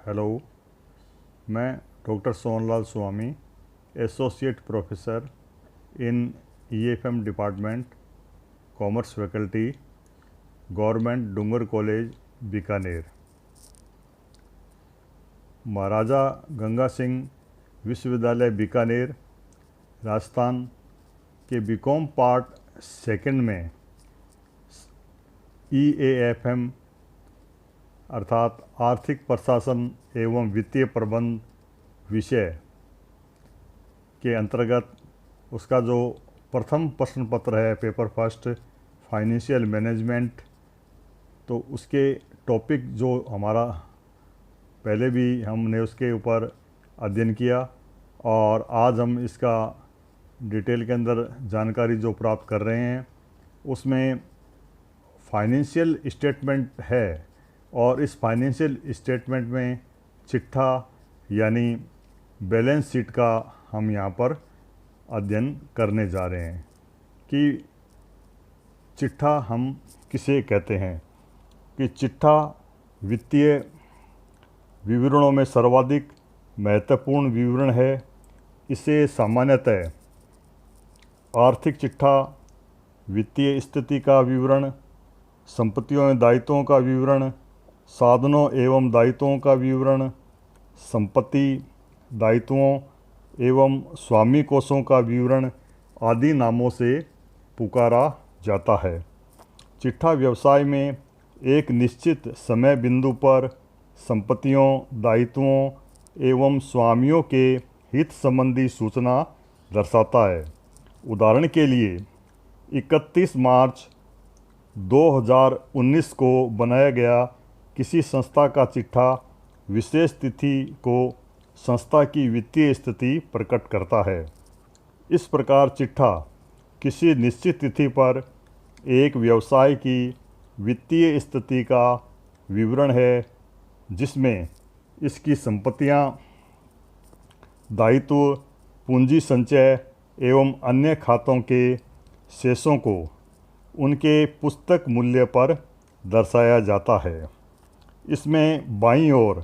Hello, मैं doctor Sonlal Swami, associate professor in EFM department, commerce faculty, government Dungar college, Bikaner. Maharaja Ganga Singh विश्वविद्यालय बीकानेर, राजस्थान के BCom part second में ईएएफएम अर्थात आर्थिक प्रशासन एवं वित्तीय प्रबंध विषय के अंतर्गत उसका जो प्रथम प्रश्न पत्र है, पेपर फर्स्ट फाइनेंशियल मैनेजमेंट, तो उसके टॉपिक जो हमारा पहले भी हमने उसके ऊपर अध्ययन किया और आज हम इसका डिटेल के अंदर जानकारी जो प्राप्त कर रहे हैं उसमें फाइनेंशियल स्टेटमेंट है और इस फाइनेंशियल स्टेटमेंट में चिट्ठा यानी बैलेंस शीट का हम यहाँ पर अध्ययन करने जा रहे हैं कि चिट्ठा हम किसे कहते हैं। कि चिट्ठा वित्तीय विवरणों में सर्वाधिक महत्वपूर्ण विवरण है। इसे सामान्यतः आर्थिक चिट्ठा, वित्तीय स्थिति का विवरण, संपत्तियों एवं दायित्वों का विवरण, साधनों एवं दायित्वों का विवरण, संपत्ति, दायित्वों एवं स्वामी कोषों का विवरण आदि नामों से पुकारा जाता है। चिट्ठा व्यवसाय में एक निश्चित समय बिंदु पर संपत्तियों, दायित्वों एवं स्वामियों के हित संबंधी सूचना दर्शाता है। उदाहरण के लिए 31 मार्च 2019 को बनाया गया किसी संस्था का चिट्ठा विशेष तिथि को संस्था की वित्तीय स्थिति प्रकट करता है। इस प्रकार चिट्ठा किसी निश्चित तिथि पर एक व्यवसाय की वित्तीय स्थिति का विवरण है, जिसमें इसकी संपत्तियां, दायित्व, पूंजी संचय एवं अन्य खातों के शेषों को उनके पुस्तक मूल्य पर दर्शाया जाता है। इसमें बाईं ओर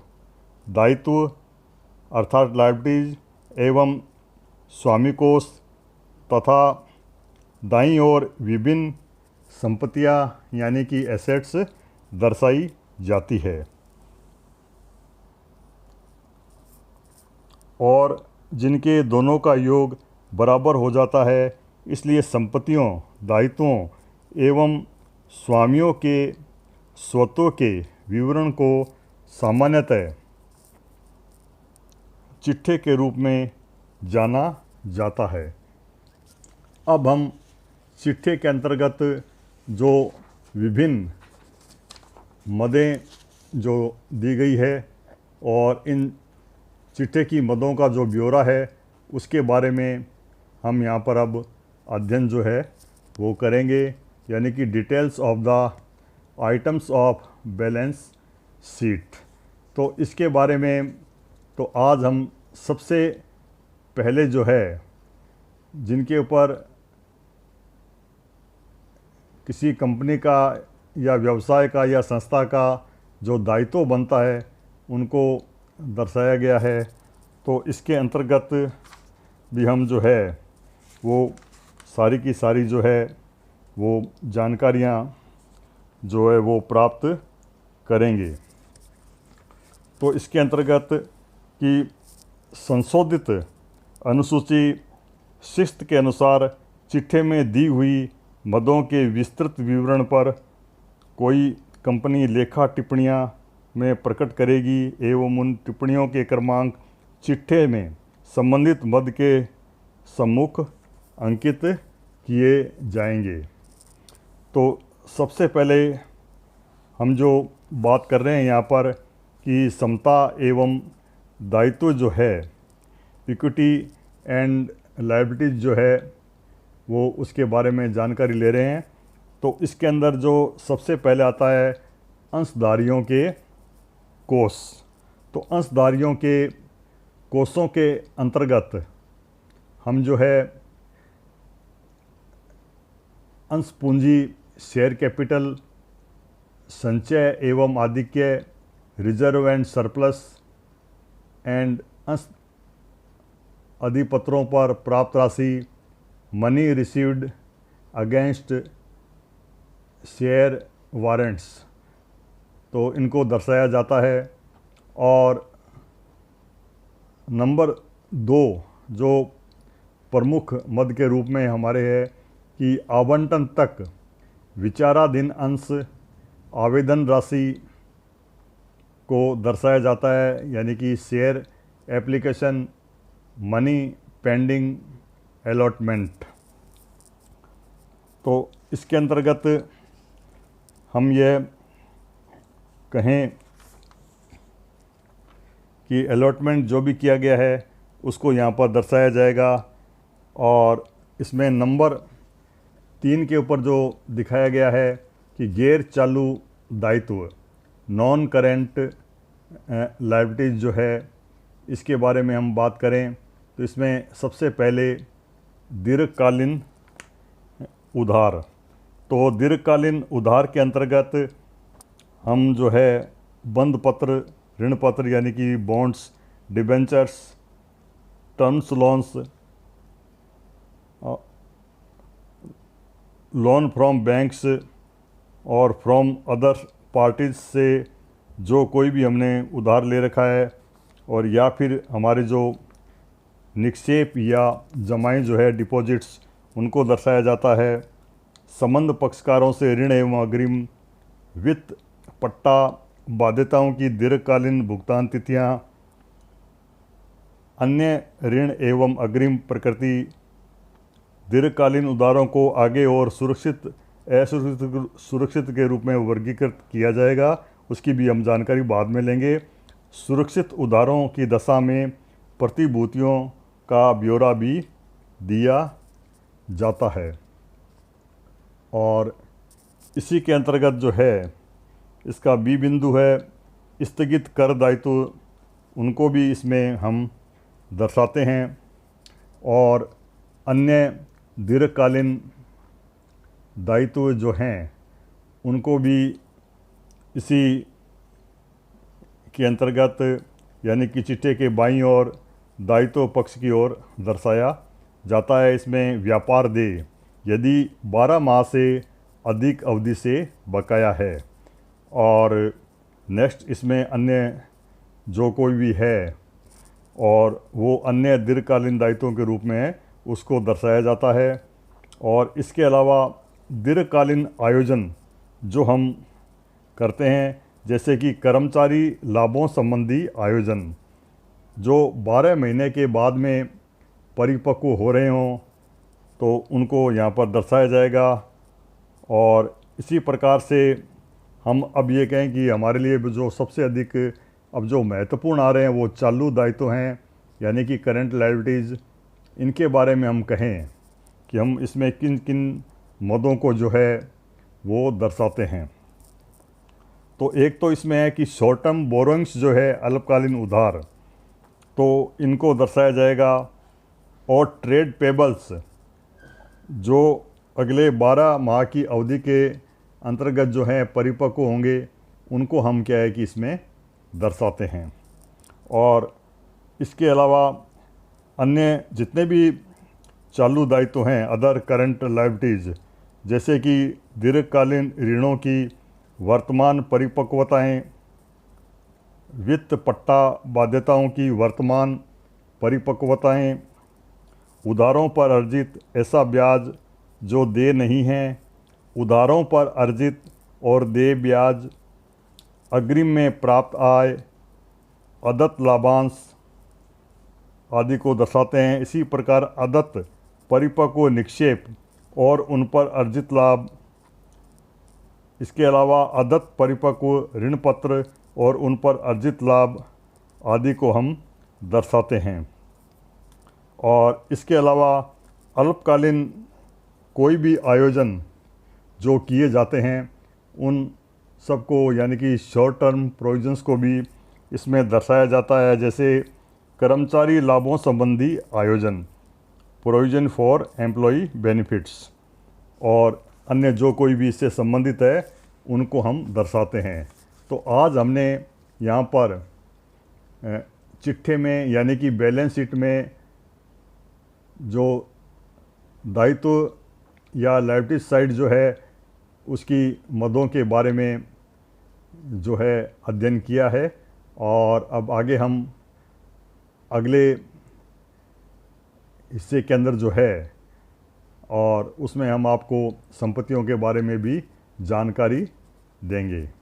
दायित्व अर्थात लायबिलिटीज एवं स्वामी कोष तथा दाईं ओर विभिन्न संपत्तियां यानी कि एसेट्स दर्शाई जाती है और जिनके दोनों का योग बराबर हो जाता है। इसलिए संपत्तियों, दायित्वों एवं स्वामियों के स्वतों के विवरण को सामान्यतः चिट्ठे के रूप में जाना जाता है। अब हम चिट्ठे के अंतर्गत जो विभिन्न मदें जो दी गई है और इन चिट्ठे की मदों का जो ब्यौरा है उसके बारे में हम यहाँ पर अब अध्ययन जो है वो करेंगे, यानी कि details of the items of balance sheet. तो इसके बारे में तो आज हम सबसे पहले जो है जिनके ऊपर किसी कंपनी का या व्यवसाय का या संस्था का जो दायित्व बनता है उनको दर्शाया गया है। तो इसके अंतर्गत भी हम जो है वो सारी की सारी जो है वो जानकारियाँ जो है वो प्राप्त करेंगे। तो इसके अंतर्गत कि संशोधित अनुसूची शिस्त के अनुसार चिट्ठे में दी हुई मदों के विस्तृत विवरण पर कोई कंपनी लेखा टिप्पणियां में प्रकट करेगी एवं उन टिप्पणियों के क्रमांक चिट्ठे में संबंधित मद के सम्मुख अंकित किए जाएंगे। तो सबसे पहले हम जो बात कर रहे हैं यहाँ पर कि समता एवं दायित्व जो है, इक्विटी एंड लायबिलिटीज जो है वो उसके बारे में जानकारी ले रहे हैं। तो इसके अंदर जो सबसे पहले आता है अंशधारियों के कोष। तो अंशधारियों के कोषों के अंतर्गत हम जो है अंश पूंजी, शेयर कैपिटल, संचय एवं आधिक्य, रिजर्व एंड सरप्लस, एंड अंश अधिपत्रों पर प्राप्त राशि, money received against share warrants, तो इनको दर्शाया जाता है। और नंबर 2 जो प्रमुख मद के रूप में हमारे है कि आवंटन तक विचाराधीन अंश आवेदन राशि को दर्शाया जाता है, यानी कि share application money pending allotment. तो इसके अंतर्गत हम ये कहें कि अलॉटमेंट जो भी किया गया है उसको यहाँ पर दर्शाया जाएगा। और इसमें नंबर 3 के ऊपर जो दिखाया गया है कि गैर चालू दायित्व नॉन करेंट लायबिलिटीज जो है, इसके बारे में हम बात करें तो इसमें सबसे पहले दीर्घकालीन उधार। तो दीर्घकालीन उधार के अंतर्गत हम जो है बंद पत्र, ऋण पत्र यानी कि bonds, debentures, terms loans, loan from banks और फ्रॉम अदर पार्टीज से जो कोई भी हमने उधार ले रखा है, और या फिर हमारे जो निक्षेप या जमाई जो है डिपॉजिट्स, उनको दर्शाया जाता है। संबंध पक्षकारों से ऋण एवं अग्रिम, वित्त पट्टा बाध्यताओं की दीर्घकालीन भुगतान तिथियां, अन्य ऋण एवं अग्रिम प्रकृति, दीर्घकालीन उधारों को आगे और सुरक्षित सुरक्षित के रूप में वर्गीकृत किया जाएगा, उसकी भी हम जानकारी बाद में लेंगे। सुरक्षित उधारों की दशा में प्रतिभूतियों का ब्यौरा भी दिया जाता है। और इसी के अंतर्गत जो है इसका बी बिंदु है स्थगित कर दायित्व, उनको भी इसमें हम दर्शाते हैं। और अन्य दीर्घकालीन दायित्व जो हैं उनको भी इसी के अंतर्गत, यानी कि चिट्ठे के बाईं ओर दायित्व पक्ष की ओर दर्शाया जाता है। इसमें व्यापार देय यदि 12 माह से अधिक अवधि से बकाया है। और नेक्स्ट इसमें अन्य जो कोई भी है और वो अन्य दीर्घकालीन दायित्वों के रूप में है, उसको दर्शाया जाता है। और इसके अलावा दीर्घकालीन आयोजन जो हम करते हैं, जैसे कि कर्मचारी लाभों संबंधी आयोजन जो 12 महीने के बाद में परिपक्व हो रहे हों, तो उनको यहाँ पर दर्शाया जाएगा। और इसी प्रकार से हम अब ये कहें कि हमारे लिए जो सबसे अधिक अब जो महत्वपूर्ण आ रहे हैं वो चालू दायित्व हैं, यानी कि करंट लायबिलिटीज़। इनके बारे में हम कहें कि हम इसमें किन किन मदों को जो है वो दर्शाते हैं। तो एक तो इसमें है कि शॉर्ट टर्म बोरोइंग्स जो है अल्पकालीन उधार, तो इनको दर्शाया जाएगा। और ट्रेड पेबल्स जो अगले 12 माह की अवधि के अंतर्गत जो हैं परिपक्व होंगे, उनको हम क्या है कि इसमें दर्शाते हैं। और इसके अलावा अन्य जितने भी चालू दायित्व हैं अदर करंट लायबिलिटीज़, जैसे कि दीर्घकालीन ऋणों की वर्तमान परिपक्वताएं, वित्त पट्टा बाध्यताओं की वर्तमान परिपक्वताएं, उधारों पर अर्जित ऐसा ब्याज जो देय नहीं है, उधारों पर अर्जित और देय ब्याज, अग्रिम में प्राप्त आय, अदत्त लाभांश आदि को दर्शाते हैं। इसी प्रकार अदत्त परिपक्व निक्षेप और उन पर अर्जित लाभ, इसके अलावा अदत्त परिपक्व ऋण पत्र और उन पर अर्जित लाभ आदि को हम दर्शाते हैं। और इसके अलावा अल्पकालीन कोई भी आयोजन जो किए जाते हैं उन सबको, यानी कि शॉर्ट टर्म प्रोविजंस को भी इसमें दर्शाया जाता है। जैसे कर्मचारी लाभों संबंधी आयोजन, प्रोविजन फॉर एम्प्लॉई बेनिफिट्स, और अन्य जो कोई भी इससे संबंधित है उनको हम दर्शाते हैं। तो आज हमने यहाँ पर चिट्ठे में यानी कि बैलेंस शीट में जो दायित्व या लायबिलिटी साइड जो है उसकी मदों के बारे में जो है अध्ययन किया है। और अब आगे हम अगले हिस्से के अंदर जो है और उसमें हम आपको संपत्तियों के बारे में भी जानकारी देंगे।